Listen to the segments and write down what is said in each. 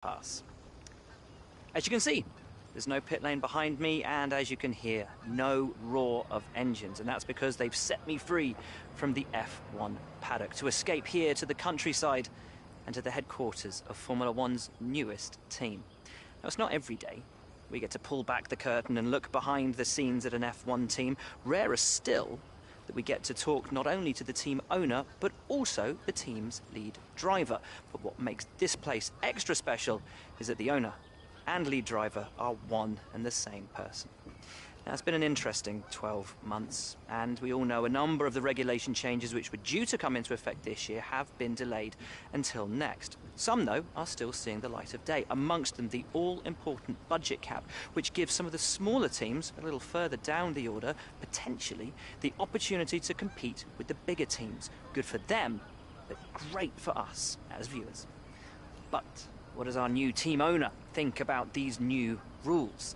pass. As you can see, there's no pit lane behind me, and as you can hear, no roar of engines, and that's because they've set me free from the F1 paddock to escape here to the countryside and to the headquarters of Formula One's newest team. Now, it's not every day we get to pull back the curtain and look behind the scenes at an F1 team. Rarer still that we get to talk not only to the team owner, but also the team's lead driver. But what makes this place extra special is that the owner and lead driver are one and the same person. Now, it's been an interesting 12 months, and we all know a number of the regulation changes which were due to come into effect this year have been delayed until next. Some, though, are still seeing the light of day, amongst them the all-important budget cap, which gives some of the smaller teams a little further down the order, potentially, the opportunity to compete with the bigger teams. Good for them, but great for us as viewers. But what does our new team owner think about these new rules?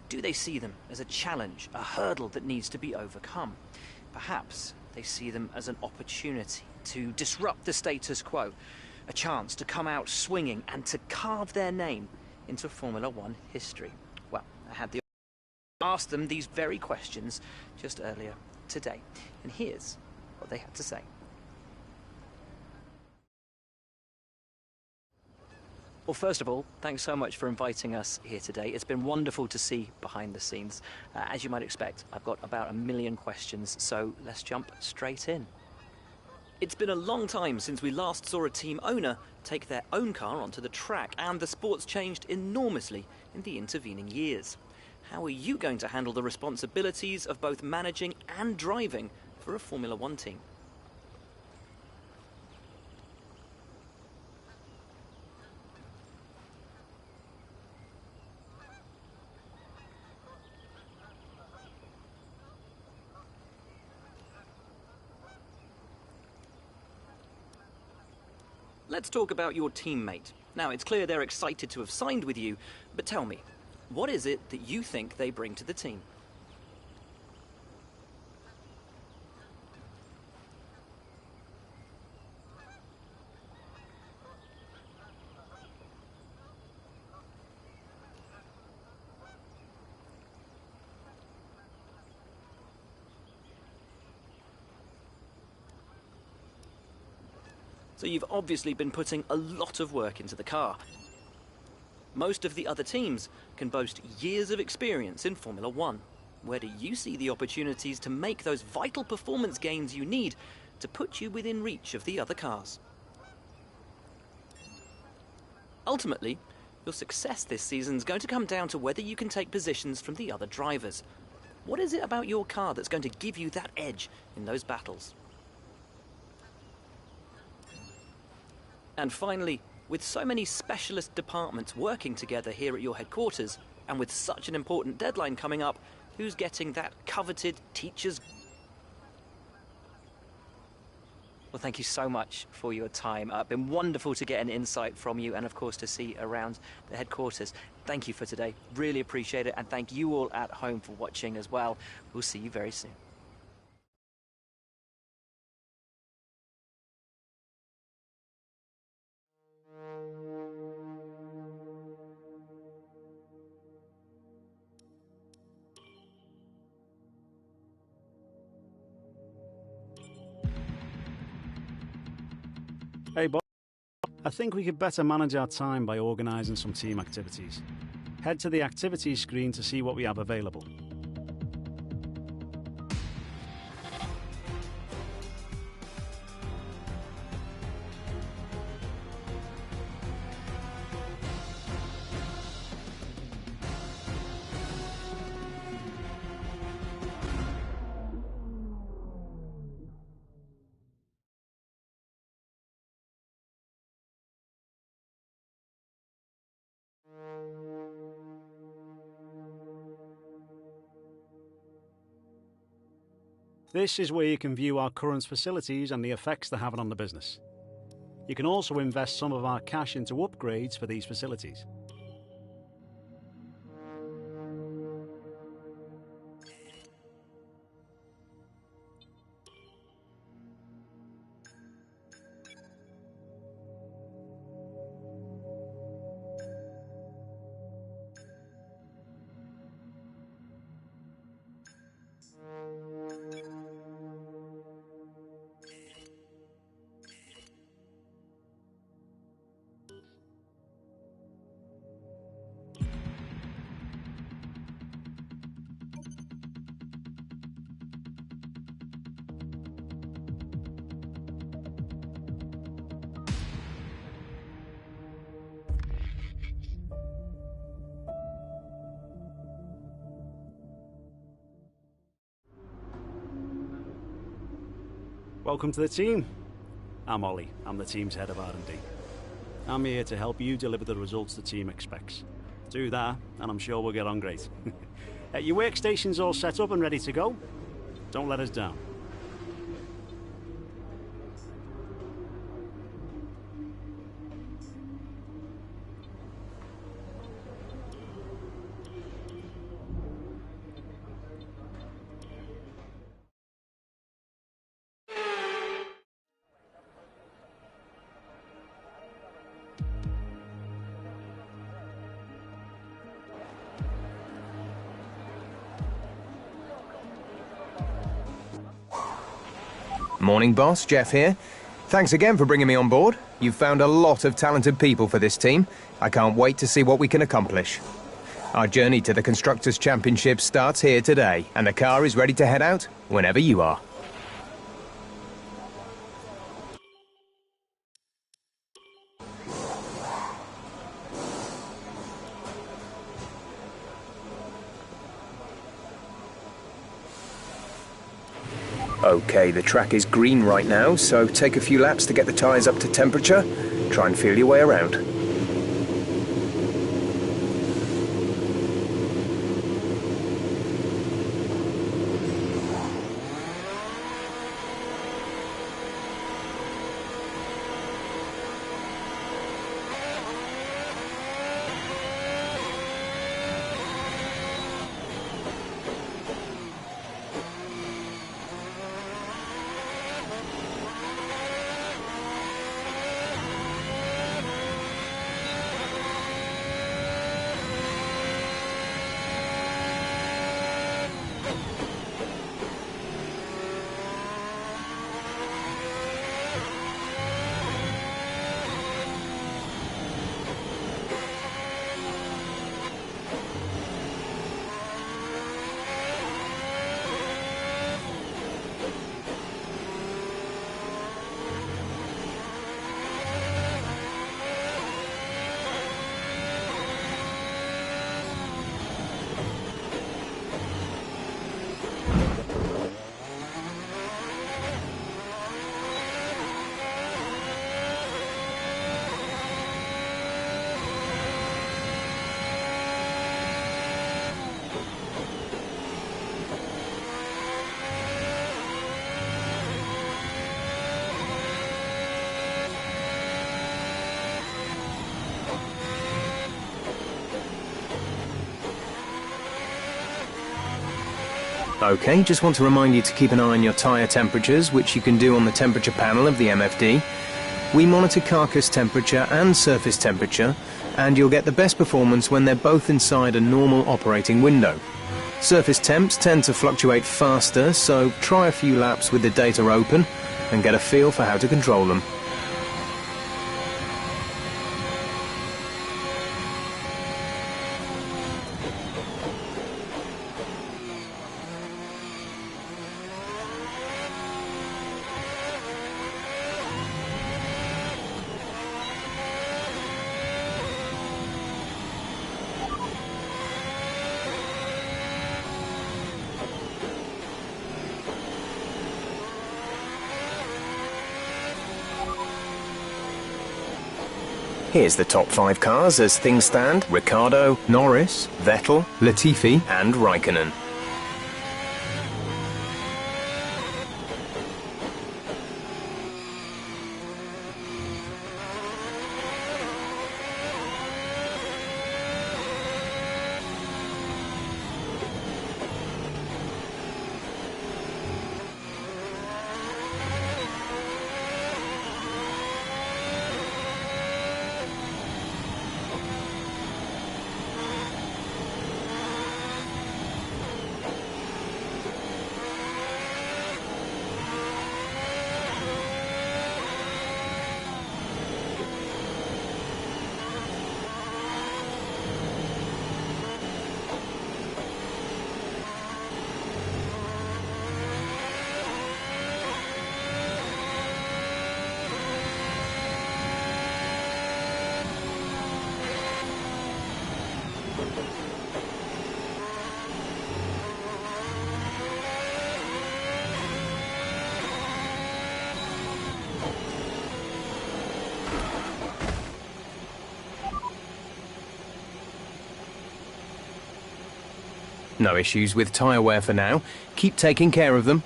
Do they see them as a challenge, a hurdle that needs to be overcome? Perhaps they see them as an opportunity to disrupt the status quo, a chance to come out swinging and to carve their name into Formula One history. Well, I had the opportunity to ask them these very questions just earlier today, and here's what they had to say. Well, first of all, thanks so much for inviting us here today. It's been wonderful to see behind the scenes. As you might expect, I've got about 1 million questions, so let's jump straight in. It's been a long time since we last saw a team owner take their own car onto the track, and the sport's changed enormously in the intervening years. How are you going to handle the responsibilities of both managing and driving for a Formula One team? Let's talk about your teammate. Now, it's clear they're excited to have signed with you, but tell me, what is it that you think they bring to the team? So you've obviously been putting a lot of work into the car. Most of the other teams can boast years of experience in Formula One. Where do you see the opportunities to make those vital performance gains you need to put you within reach of the other cars? Ultimately, your success this season is going to come down to whether you can take positions from the other drivers. What is it about your car that's going to give you that edge in those battles? And finally, with so many specialist departments working together here at your headquarters, and with such an important deadline coming up, who's getting that coveted teacher's... Well, thank you so much for your time. It's been wonderful to get an insight from you and, of course, to see around the headquarters. Thank you for today. Really appreciate it. And thank you all at home for watching as well. We'll see you very soon. Hey Bob, I think we could better manage our time by organising some team activities. Head to the activities screen to see what we have available. This is where you can view our current facilities and the effects they're having on the business. You can also invest some of our cash into upgrades for these facilities. Welcome to the team. I'm Ollie. I'm the team's head of R&D. I'm here to help you deliver the results the team expects. Do that, and I'm sure we'll get on great. Your workstation's all set up and ready to go. Don't let us down. Morning, boss. Jeff here. Thanks again for bringing me on board. You've found a lot of talented people for this team. I can't wait to see what we can accomplish. Our journey to the Constructors' Championship starts here today, and the car is ready to head out whenever you are. Okay, the track is green right now, so take a few laps to get the tyres up to temperature. Try and feel your way around. Okay, just want to remind you to keep an eye on your tyre temperatures, which you can do on the temperature panel of the MFD. We monitor carcass temperature and surface temperature, and you'll get the best performance when they're both inside a normal operating window. Surface temps tend to fluctuate faster, so try a few laps with the data open and get a feel for how to control them. Here's the top 5 cars as things stand: Ricciardo, Norris, Vettel, Latifi and Raikkonen. No issues with tyre wear for now. Keep taking care of them.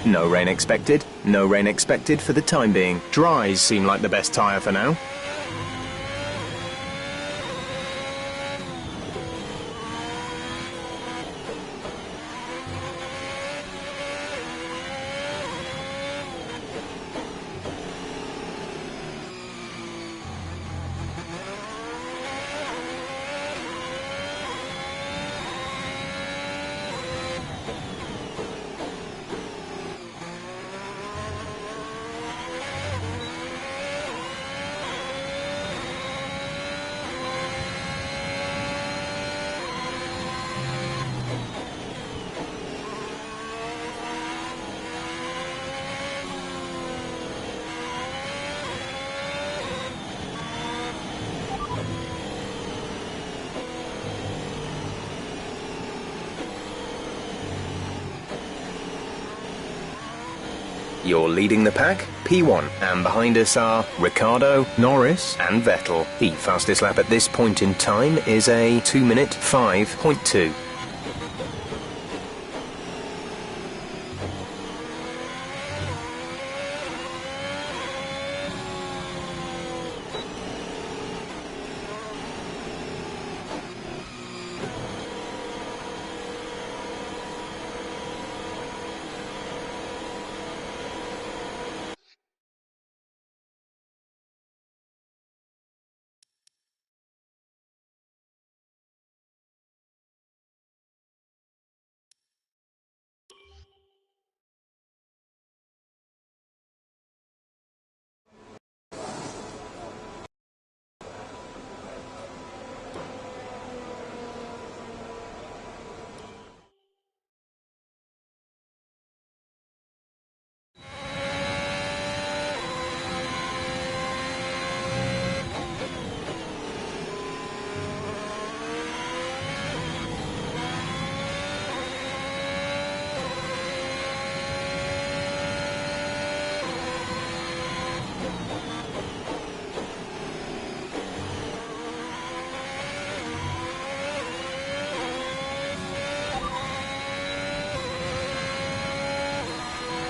No rain expected. No rain expected for the time being. Dries seem like the best tyre for now. You're leading the pack, P1, and behind us are Ricciardo, Norris and Vettel. The fastest lap at this point in time is a 2-minute 5.2.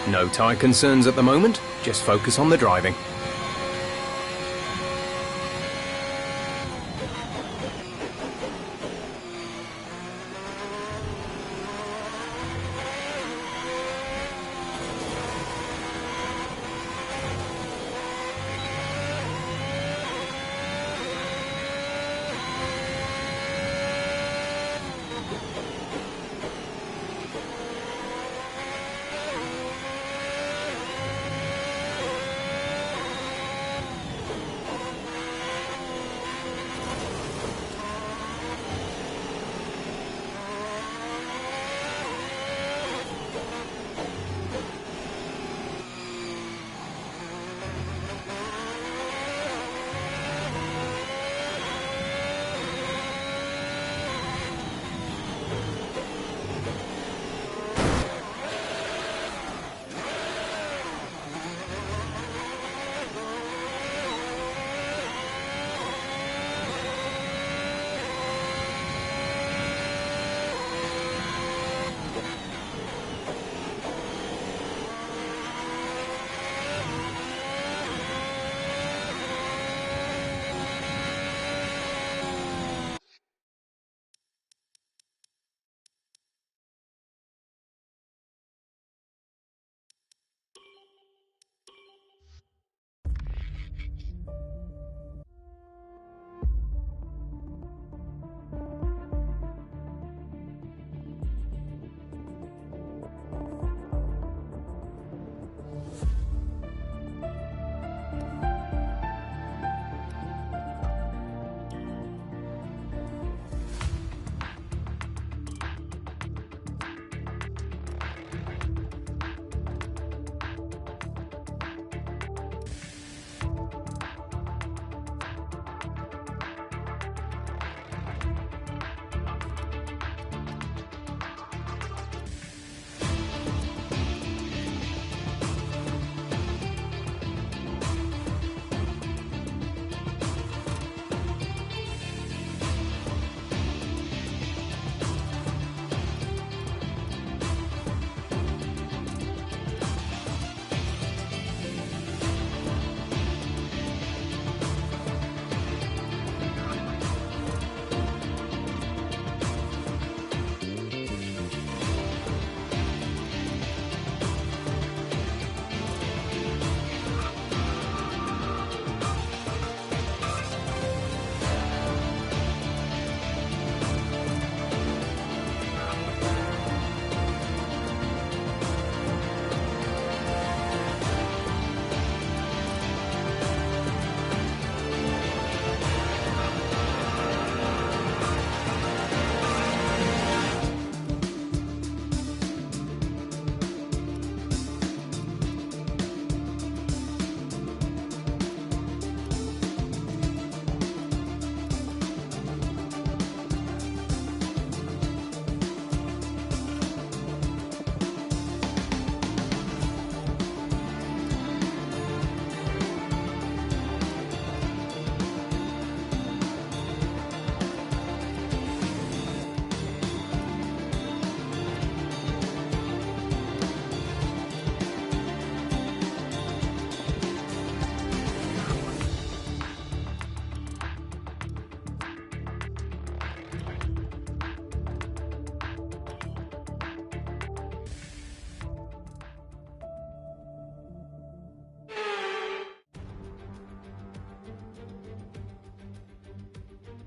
No tyre concerns at the moment, just focus on the driving.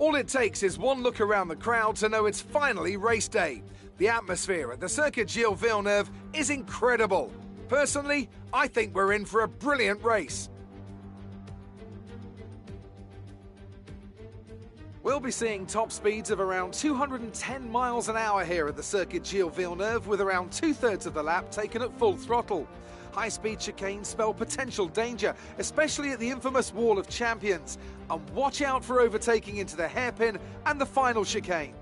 All it takes is one look around the crowd to know it's finally race day. The atmosphere at the Circuit Gilles Villeneuve is incredible. Personally, I think we're in for a brilliant race. We'll be seeing top speeds of around 210 miles an hour here at the Circuit Gilles Villeneuve, with around 2/3 of the lap taken at full throttle. High-speed chicanes spell potential danger, especially at the infamous Wall of Champions. And watch out for overtaking into the hairpin and the final chicane.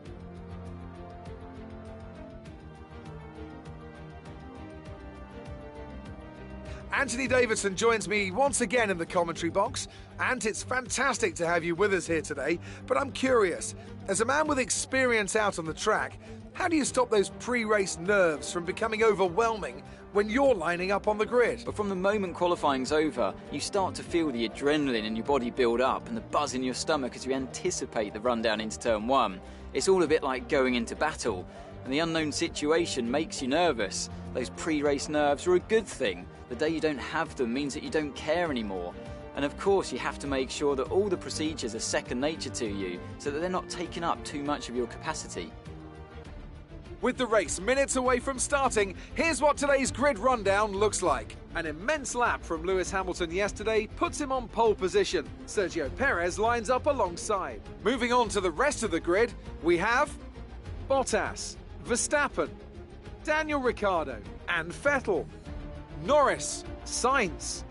Anthony Davidson joins me once again in the commentary box. And it's fantastic to have you with us here today, but I'm curious, as a man with experience out on the track, how do you stop those pre-race nerves from becoming overwhelming when you're lining up on the grid? But from the moment qualifying's over, you start to feel the adrenaline in your body build up and the buzz in your stomach as you anticipate the run down into turn one. It's all a bit like going into battle, and the unknown situation makes you nervous. Those pre-race nerves are a good thing. The day you don't have them means that you don't care anymore. And of course, you have to make sure that all the procedures are second nature to you, so that they're not taking up too much of your capacity. With the race minutes away from starting, here's what today's grid rundown looks like. An immense lap from Lewis Hamilton yesterday puts him on pole position. Sergio Perez lines up alongside. Moving on to the rest of the grid, we have Bottas, Verstappen, Daniel Ricciardo and Vettel, Norris, Sainz,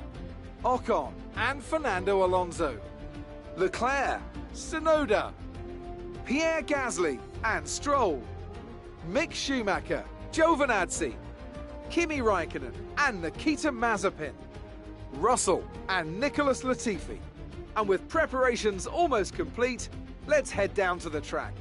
Ocon and Fernando Alonso, Leclerc, Tsunoda, Pierre Gasly and Stroll, Mick Schumacher, Giovinazzi, Kimi Raikkonen and Nikita Mazepin, Russell and Nicholas Latifi. And with preparations almost complete, let's head down to the track.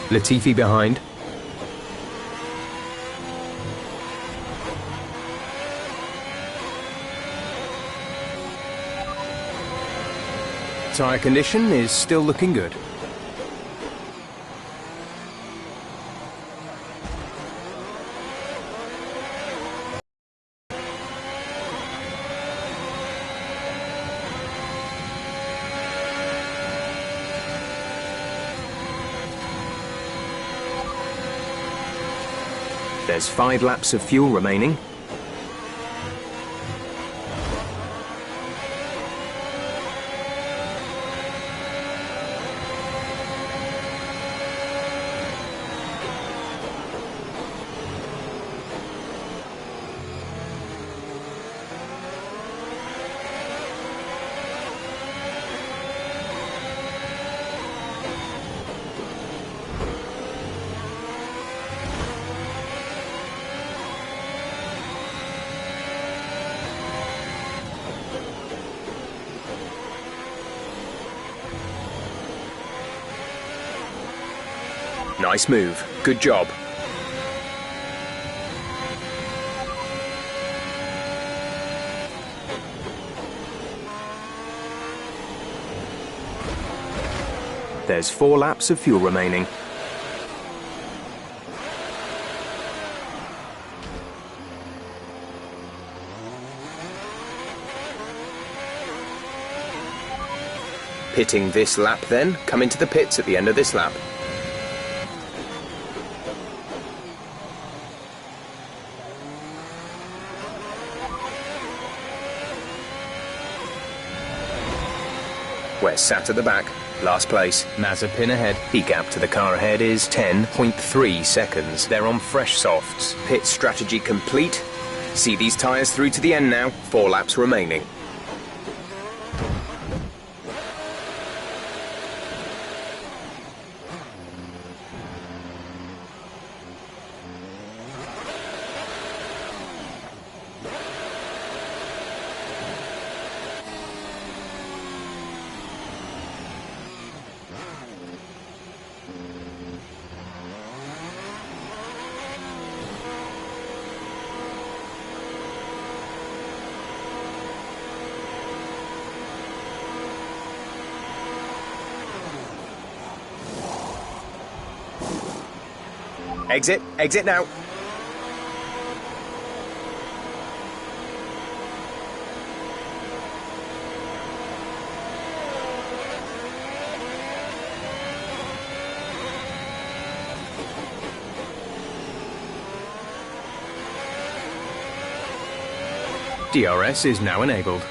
Latifi behind. Tyre condition is still looking good. There's 5 laps of fuel remaining. Nice move. Good job. There's 4 laps of fuel remaining. Hitting this lap then, come into the pits at the end of this lap. We're sat at the back. Last place, Mazepin ahead. The gap to the car ahead is 10.3 seconds. They're on fresh softs. Pit strategy complete. See these tyres through to the end now. 4 laps remaining. Exit, exit now. DRS is now enabled.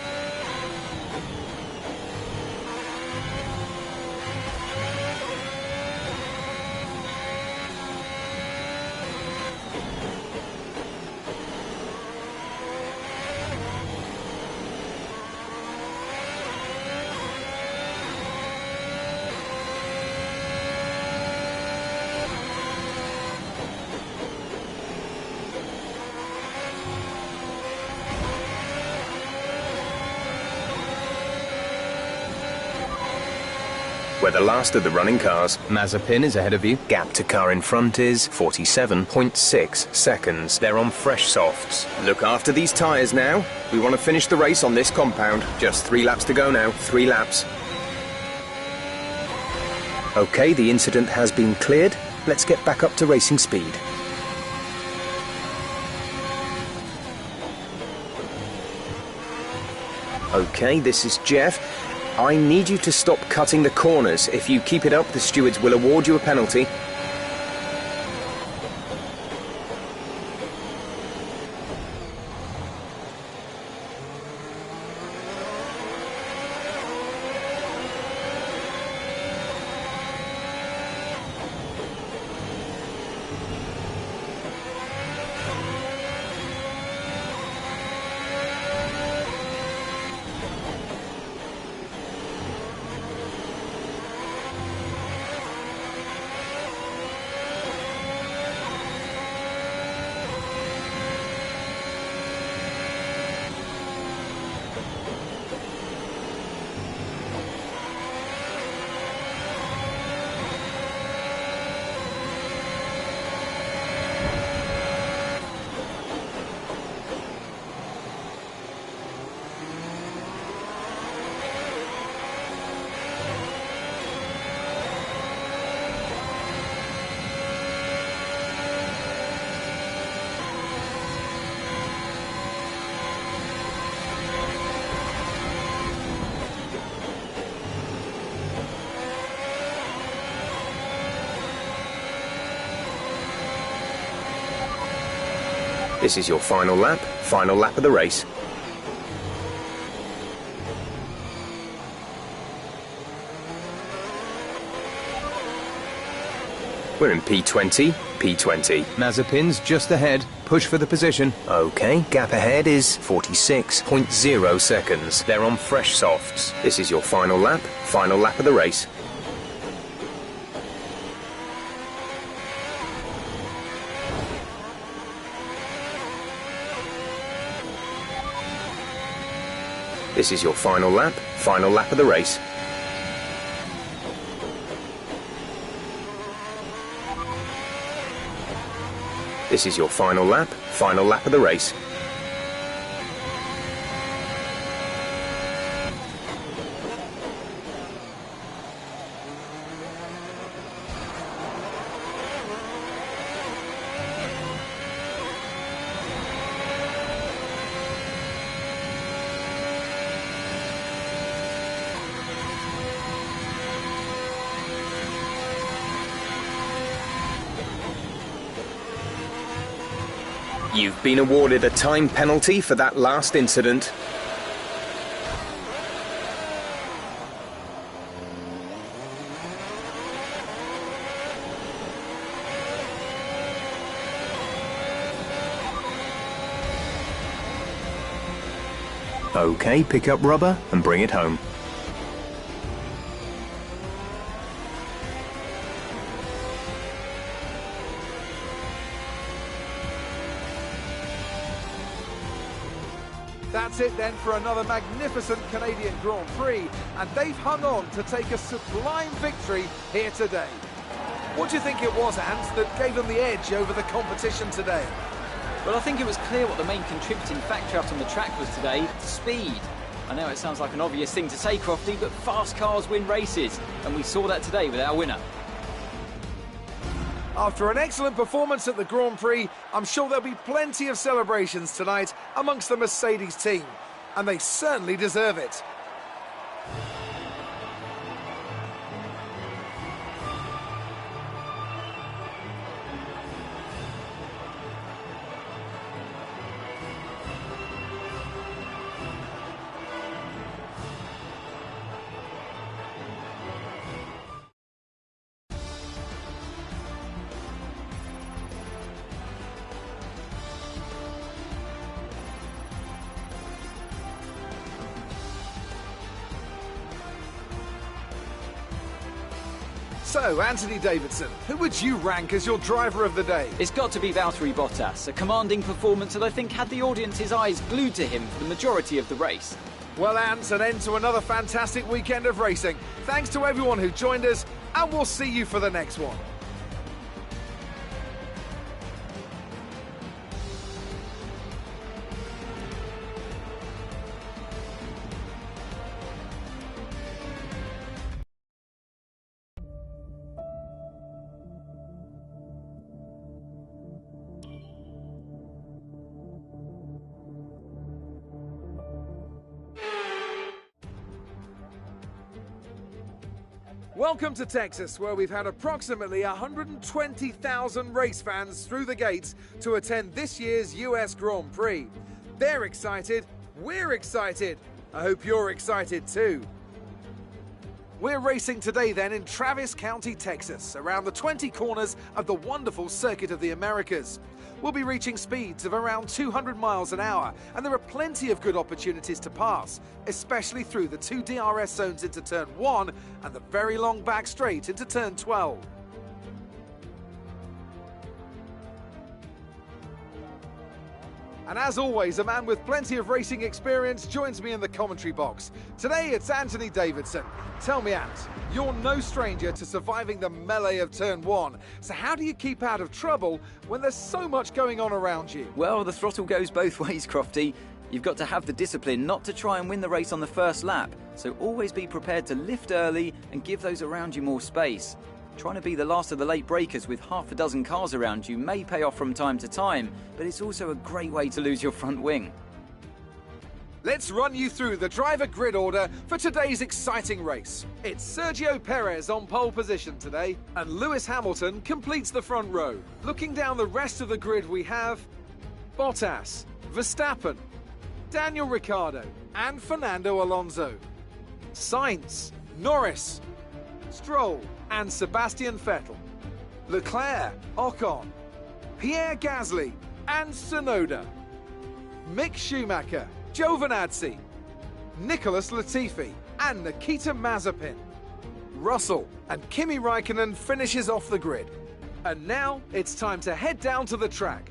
We're the last of the running cars. Mazepin is ahead of you. Gap to car in front is 47.6 seconds. They're on fresh softs. Look after these tyres now. We want to finish the race on this compound. Just 3 laps to go now. 3 laps. Okay, the incident has been cleared. Let's get back up to racing speed. Okay, this is Jeff. I need you to stop cutting the corners. If you keep it up, the stewards will award you a penalty. This is your final lap of the race. We're in P20, P20. Mazepin's just ahead. Push for the position. Okay, gap ahead is 46.0 seconds. They're on fresh softs. This is your final lap of the race. This is your final lap of the race. This is your final lap of the race. You've been awarded a time penalty for that last incident. OK, pick up rubber and bring it home. That's it then for another magnificent Canadian Grand Prix, and they've hung on to take a sublime victory here today. What do you think it was, Ant, that gave them the edge over the competition today? Well, I think it was clear what the main contributing factor out on the track was today: speed. I know it sounds like an obvious thing to say, Crofty, but fast cars win races, and we saw that today with our winner. After an excellent performance at the Grand Prix, I'm sure there'll be plenty of celebrations tonight amongst the Mercedes team, and they certainly deserve it. So, Anthony Davidson, who would you rank as your driver of the day? It's got to be Valtteri Bottas, a commanding performance that I think had the audience's eyes glued to him for the majority of the race. Well, Ant, an end to another fantastic weekend of racing. Thanks to everyone who joined us, and we'll see you for the next one. Welcome to Texas, where we've had approximately 120,000 race fans through the gates to attend this year's US Grand Prix. They're excited, we're excited. I hope you're excited too. We're racing today then in Travis County, Texas, around the 20 corners of the wonderful Circuit of the Americas. We'll be reaching speeds of around 200 miles an hour, and there are plenty of good opportunities to pass, especially through the two DRS zones into Turn 1 and the very long back straight into Turn 12. And as always, a man with plenty of racing experience joins me in the commentary box. Today it's Anthony Davidson. Tell me, Ant, you're no stranger to surviving the melee of Turn 1. So how do you keep out of trouble when there's so much going on around you? Well, the throttle goes both ways, Crofty. You've got to have the discipline not to try and win the race on the first lap. So always be prepared to lift early and give those around you more space. Trying to be the last of the late breakers with half a dozen cars around you may pay off from time to time, but it's also a great way to lose your front wing. Let's run you through the driver grid order for today's exciting race. It's Sergio Perez on pole position today, and Lewis Hamilton completes the front row. Looking down the rest of the grid, we have Bottas, Verstappen, Daniel Ricciardo, and Fernando Alonso. Sainz, Norris, Stroll, and Sebastian Vettel. Leclerc, Ocon, Pierre Gasly, and Tsunoda. Mick Schumacher, Giovinazzi, Nicholas Latifi, and Nikita Mazepin. Russell and Kimi Raikkonen finishes off the grid. And now it's time to head down to the track.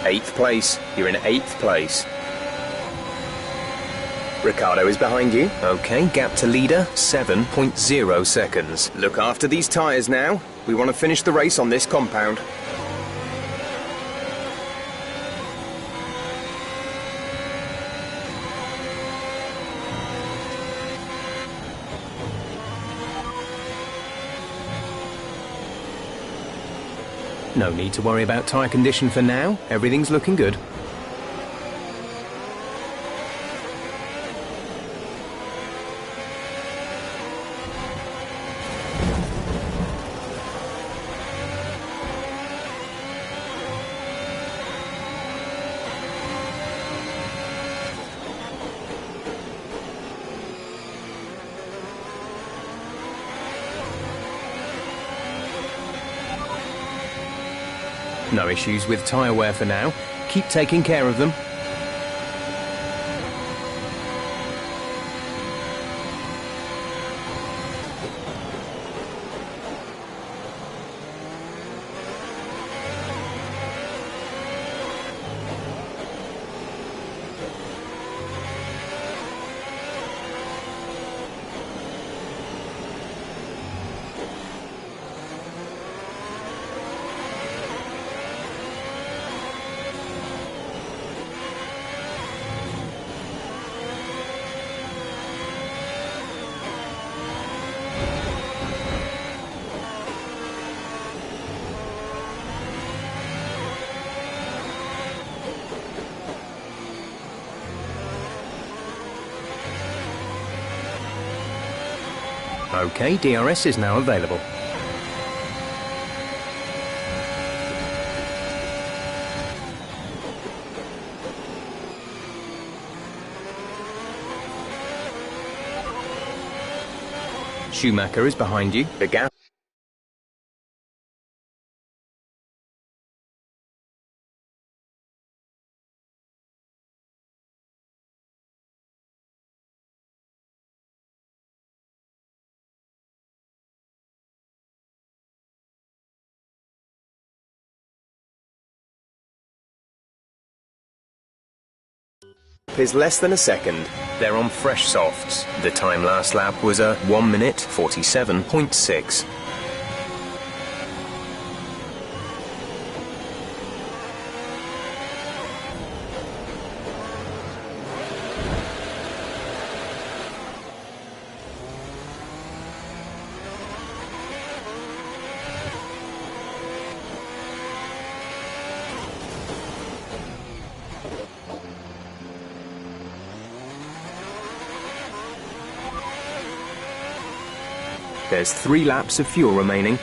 8th place. You're in 8th place. Ricardo is behind you. Okay, gap to leader, 7.0 seconds. Look after these tyres now. We want to finish the race on this compound. No need to worry about tyre condition for now. Everything's looking good. No issues with tyre wear for now. Keep taking care of them. Okay, DRS is now available. Schumacher is behind you. The gap. Is less than a second. They're on fresh softs. The time last lap was a 1 minute 47.6. There's 3 laps of fuel remaining.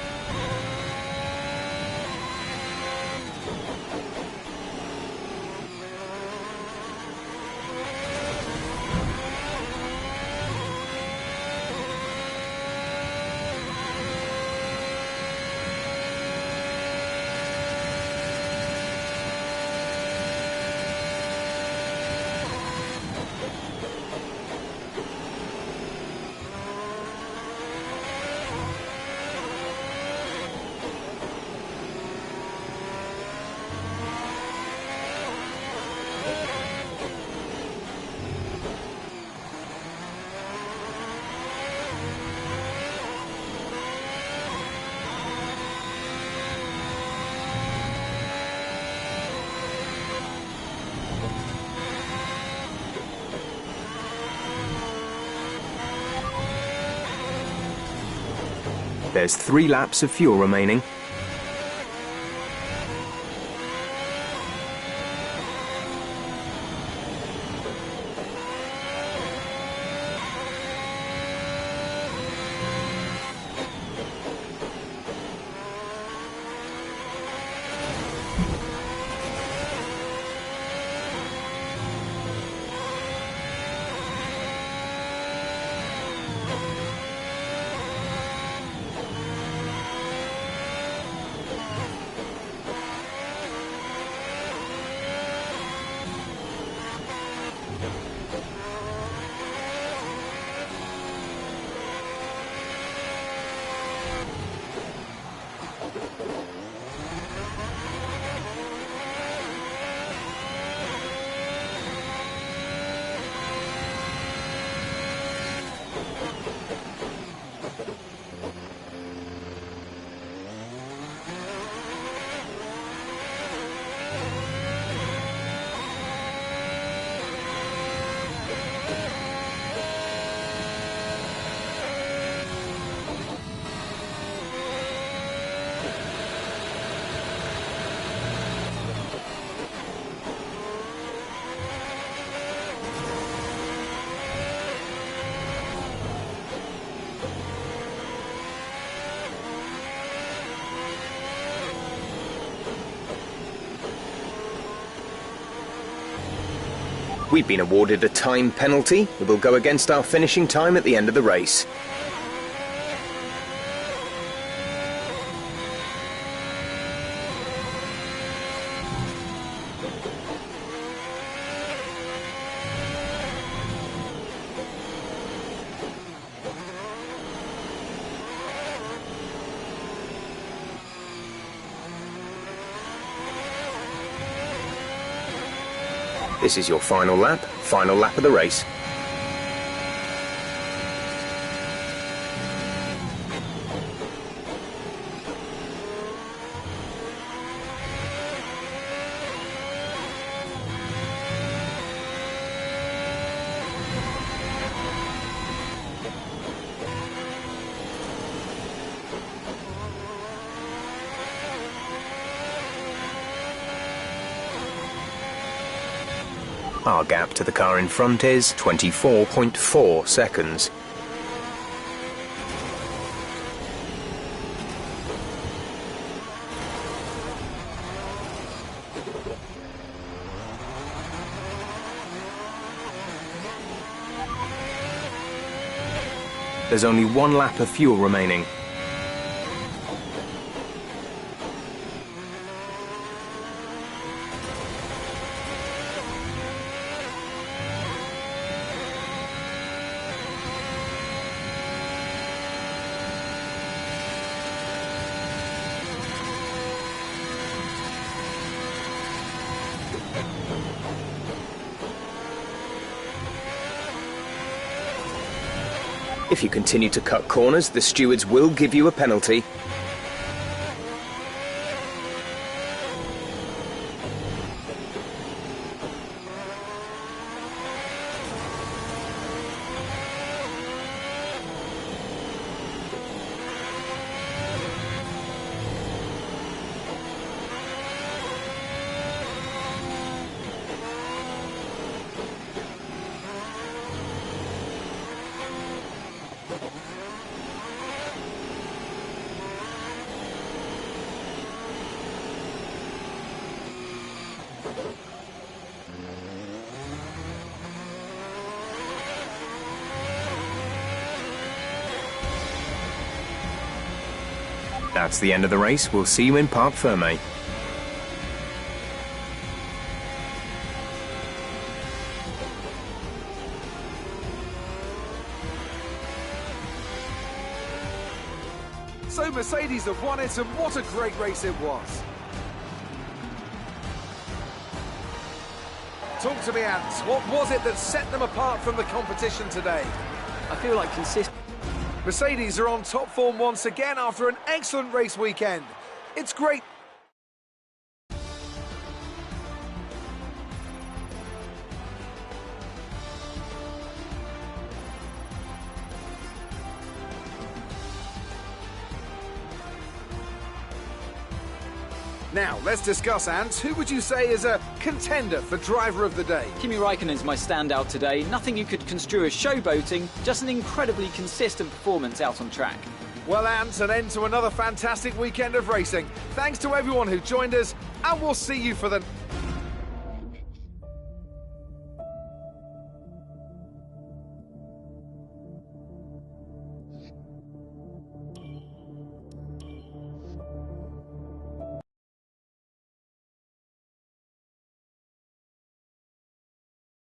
There's 3 laps of fuel remaining. We've been awarded a time penalty that will go against our finishing time at the end of the race. This is your final lap of the race. Our gap to the car in front is 24.4 seconds. There's only 1 lap of fuel remaining. If you continue to cut corners, the stewards will give you a penalty. That's the end of the race. We'll see you in Parc Fermé. So Mercedes have won it, and what a great race it was. Talk to me, Ants. What was it that set them apart from the competition today? I feel like Mercedes are on top form once again after an excellent race weekend. It's great. Now, let's discuss, Ants. Who would you say is a contender for driver of the day? Kimi Raikkonen's my standout today. Nothing you could construe as showboating, just an incredibly consistent performance out on track. Well, Ants, an end to another fantastic weekend of racing. Thanks to everyone who joined us, and we'll see you for the...